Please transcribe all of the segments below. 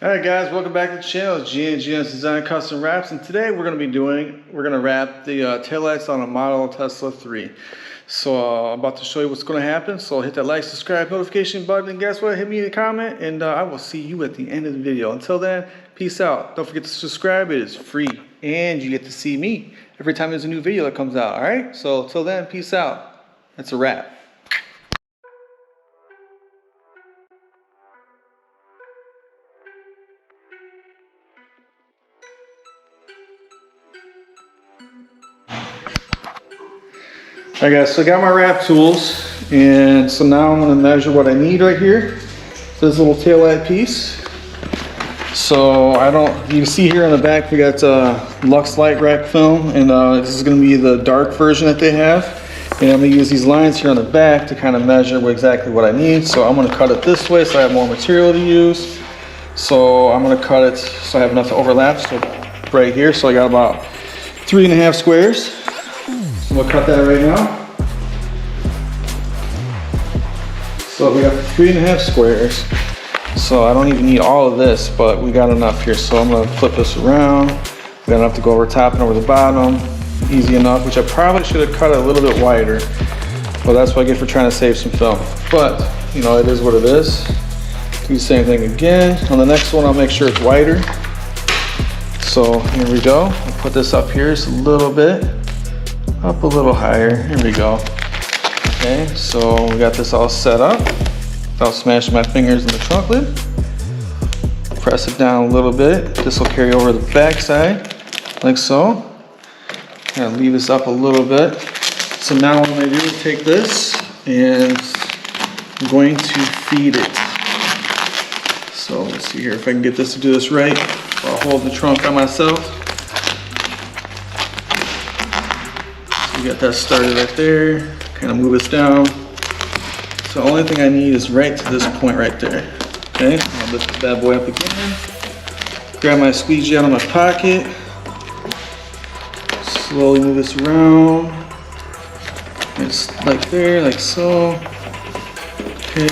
Alright guys, welcome back to the channel. It's GNS Designs Custom Wraps, and today we're going to wrap the taillights on a model Tesla 3. So I'm about to show you what's going to happen. So hit that like, subscribe, notification button, and guess what? Hit me in a comment, and I will see you at the end of the video. Until then, peace out. Don't forget to subscribe. It is free, and you get to see me every time there's a new video that comes out. Alright, so till then, peace out. That's a wrap. Alright guys, so I got my wrap tools, and so now I'm going to measure what I need right here. This little taillight piece. So you can see here on the back we got Luxe Light Wrap Film, and this is going to be the dark version that they have. And I'm going to use these lines here on the back to kind of measure exactly what I need. So I'm going to cut it this way so I have more material to use. So I'm going to cut it so I have enough to overlap. So right here, so I got about 3.5 squares. So we'll cut that right now. So we got 3.5 squares. So I don't even need all of this, but we got enough here. So I'm gonna flip this around. We got enough to go over top and over the bottom. Easy enough, which I probably should have cut it a little bit wider. But that's what I get for trying to save some film. But, you know, it is what it is. Do the same thing again. On the next one, I'll make sure it's wider. So here we go. I'll put this up here just a little bit. Up a little higher, here we go. Okay, so we got this all set up without smashing my fingers in the trunk lid. Press it down a little bit. This will carry over the back side, like so. Kind of leave this up a little bit. So now what I'm going to do is take this and I'm going to feed it. So let's see here if I can get this to do this right. I'll hold the trunk by myself. We got that started right there. Kind of move this down. So the only thing I need is right to this point right there. Okay, I'll lift the bad boy up again. Grab my squeegee out of my pocket. Slowly move this around. It's like there, like so. Okay.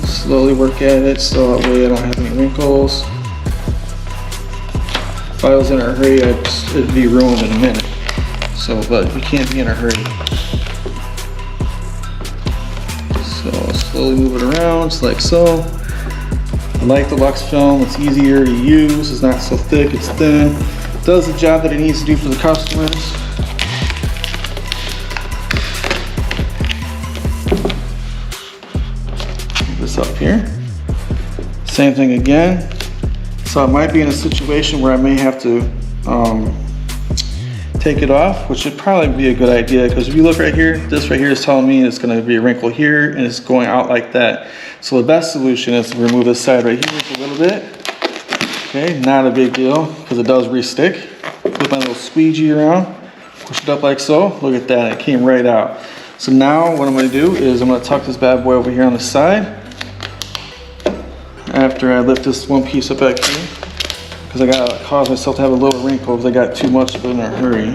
Slowly work at it so that way I don't have any wrinkles. If I was in a hurry, it'd be ruined in a minute. So, but you can't be in a hurry. So slowly move it around, just like so. I like the Luxe film. It's easier to use. It's not so thick. It's thin. It does the job that it needs to do for the customers. Move this up here. Same thing again. So I might be in a situation where I may have to take it off, which would probably be a good idea, because if you look right here, this right here is telling me it's going to be a wrinkle here and it's going out like that. So the best solution is to remove this side right here a little bit. Okay, not a big deal because it does re-stick. Put my little squeegee around, push it up like so. Look at that, it came right out. So now what I'm going to do is I'm going to tuck this bad boy over here on the side. After I lift this one piece up back here, because I gotta cause myself to have a little wrinkle because I got too much of it in a hurry.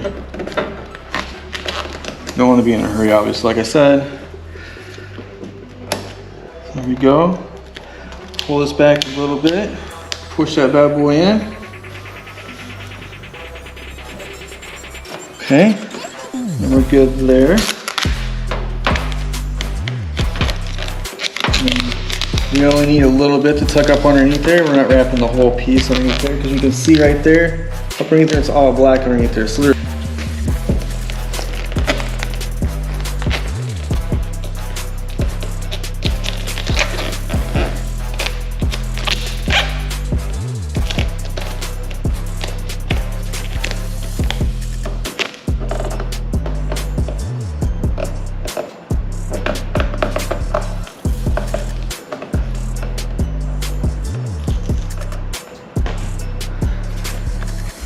Don't want to be in a hurry, obviously, like I said. There we go. Pull this back a little bit. Push that bad boy in. Okay, and we're good there. We only need a little bit to tuck up underneath there. We're not wrapping the whole piece underneath there, because you can see right there, up underneath there, it's all black underneath there. So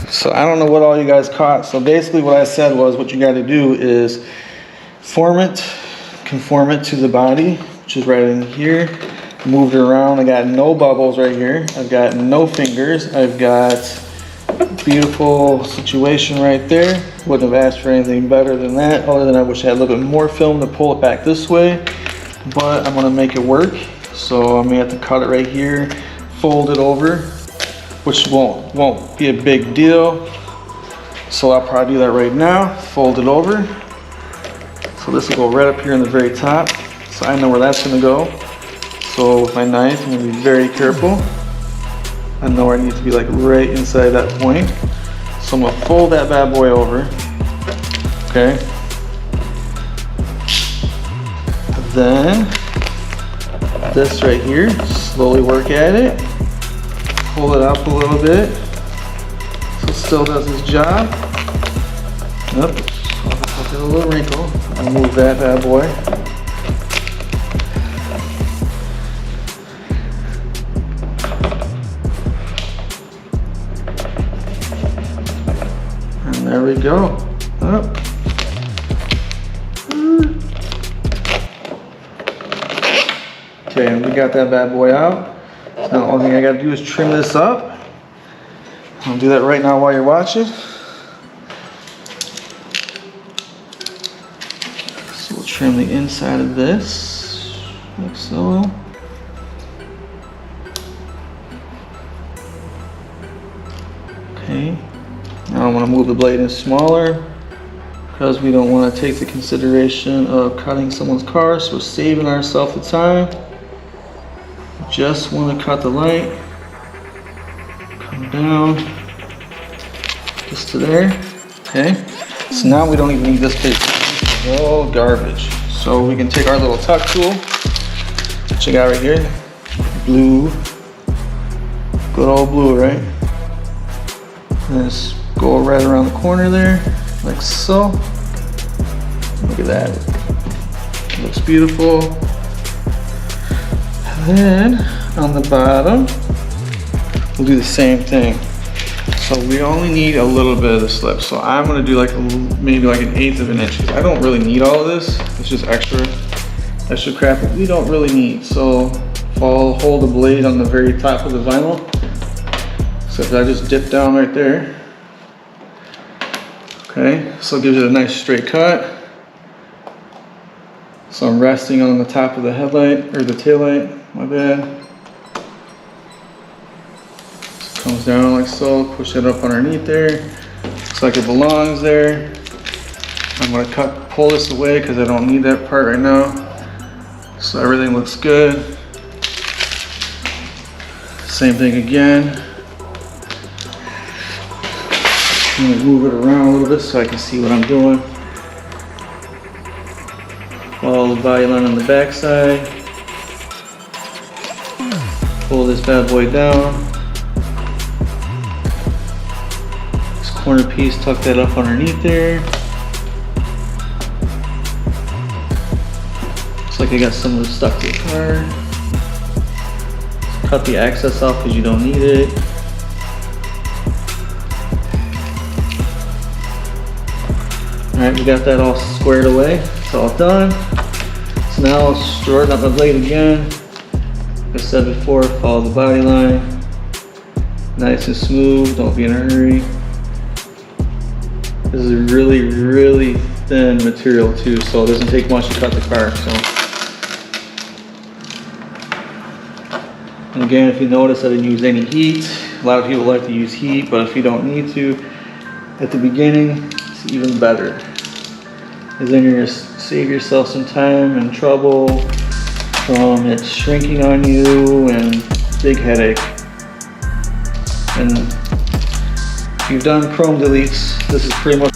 So I don't know what all you guys caught. So basically what I said was what you got to do is conform it to the body, which is right in here. Move it around. I got no bubbles right here. I've got no fingers. I've got beautiful situation right there. Wouldn't have asked for anything better than that, other than I wish I had a little bit more film to pull it back this way. But I'm going to make it work. So I'm gonna have to cut it right here, fold it over, which won't be a big deal. So I'll probably do that right now, fold it over. So this will go right up here in the very top. So I know where that's gonna go. So with my knife, I'm gonna be very careful. I know where I need to be, like right inside that point. So I'm gonna fold that bad boy over, okay? Then this right here, slowly work at it. Pull it up a little bit. So it still does its job. Yep, I'll get a little wrinkle. I'll move that bad boy. And there we go. Up. Okay, and we got that bad boy out. So now the only thing I gotta do is trim this up. I'll do that right now while you're watching. So we'll trim the inside of this, like so. Okay, now I'm gonna move the blade in smaller because we don't want to take the consideration of cutting someone's car, so we're saving ourselves the time. Just want to cut the light, come down just to there. Okay, so now we don't even need this paper. It's all garbage. So we can take our little tuck tool, which I got right here, blue, good old blue, right? And just go right around the corner there, like so. Look at that, it looks beautiful. Then on the bottom, we'll do the same thing. So we only need a little bit of the slip. So I'm gonna do like maybe like 1/8 of an inch. I don't really need all of this. It's just extra crap that we don't really need. So I'll hold the blade on the very top of the vinyl. So if I just dip down right there. Okay, so it gives it a nice straight cut. So I'm resting on the top of the headlight, or the tail light, my bad. So it comes down like so, push it up underneath there. Looks like it belongs there. I'm gonna pull this away because I don't need that part right now. So everything looks good. Same thing again. I'm gonna move it around a little bit so I can see what I'm doing. Follow the body line on the back side. Pull this bad boy down. This corner piece, tuck that up underneath there. Looks like I got some of it stuck to the car. Cut the excess off because you don't need it. Alright, we got that all squared away. It's all done. So now I'll shorten up my blade again. Like I said before, follow the body line. Nice and smooth, don't be in a hurry. This is a really, really thin material too, so it doesn't take much to cut the car. So. And again, if you notice, I didn't use any heat. A lot of people like to use heat, but if you don't need to, at the beginning, it's even better. Because then you're gonna save yourself some time and trouble from it shrinking on you and big headache. And if you've done chrome deletes, this is pretty much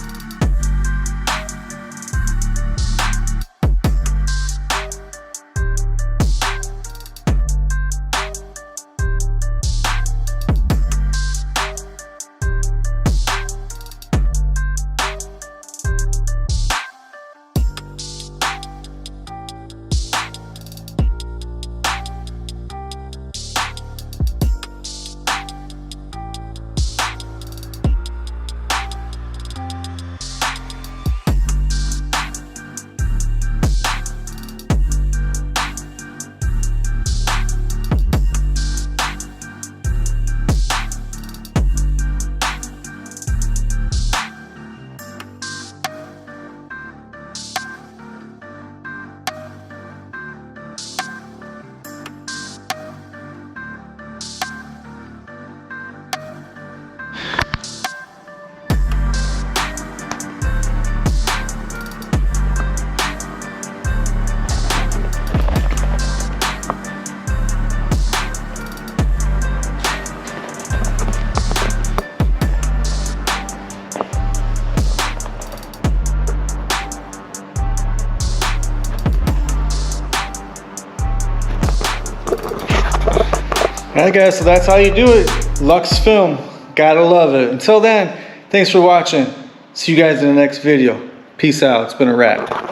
Alright guys, so that's how you do it. Luxe Film. Gotta love it. Until then, thanks for watching. See you guys in the next video. Peace out. It's been a wrap.